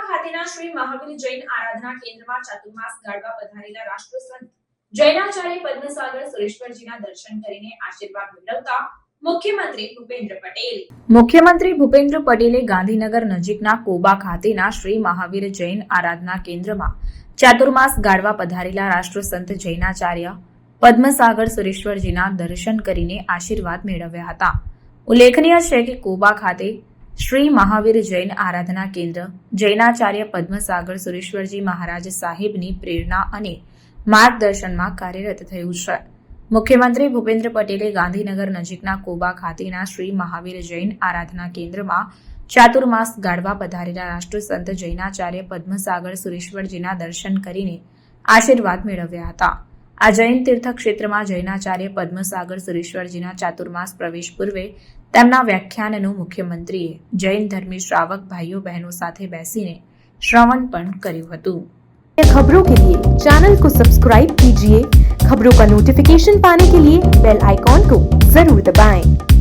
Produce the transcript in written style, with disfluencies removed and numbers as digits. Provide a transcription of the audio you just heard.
ખાતેના શ્રી મહાવીર જૈન આરાધના કેન્દ્રમાં ચાતુર્માસ ગાળવા પધારેલા રાષ્ટ્રસંત જૈનાચાર્ય પદ્મસાગર સુરેશ્વરજીના દર્શન કરીને આશીર્વાદ મેળવતા મુખ્યમંત્રી ભૂપેન્દ્ર પટેલે ગાંધીનગર નજીકના કોબા ખાતેના શ્રી મહાવીર જૈન આરાધના કેન્દ્રમાં ચાતુર્માસ ગાળવા પધારેલા રાષ્ટ્રસંત જૈનાચાર્ય પદ્મસાગર સુરેશ્વરજીના દર્શન કરીને આશીર્વાદ મેળવ્યા હતા. ઉલ્લેખનીય છે કે કોબા ખાતે શ્રી મહાવીર જૈન આરાધના કેન્દ્ર જૈનાચાર્ય પદ્મસાગર સુરેશ્વરજી મહારાજ સાહેબની પ્રેરણા અને માર્ગદર્શનમાં કાર્યરત થયું છે. મુખ્યમંત્રી ભૂપેન્દ્ર પટેલે ગાંધીનગર નજીકના કોબા ખાતેના શ્રી મહાવીર જૈન આરાધના કેન્દ્રમાં ચાતુર્માસ ગાળવા પધારેલા રાષ્ટ્રસંત જૈનાચાર્ય પદ્મસાગર સુરેશ્વરજીના દર્શન કરીને આશીર્વાદ મેળવ્યા હતા. આ જૈન તીર્થક્ષેત્રમાં જૈનાચાર્ય પદ્મસાગર સુરેશ્વરજીના ચાતુર્માસ પ્રવેશ પૂર્વે તેમના વ્યાખ્યાનનું મુખ્યમંત્રીએ જૈન ધર્મી શ્રાવક ભાઈઓ બહેનો સાથે બેસીને શ્રવણ પણ કર્યું હતું. खबरों के लिए चैनल को सब्सक्राइब कीजिए. खबरों का नोटिफिकेशन पाने के लिए बेल आइकॉन को जरूर दबाएं.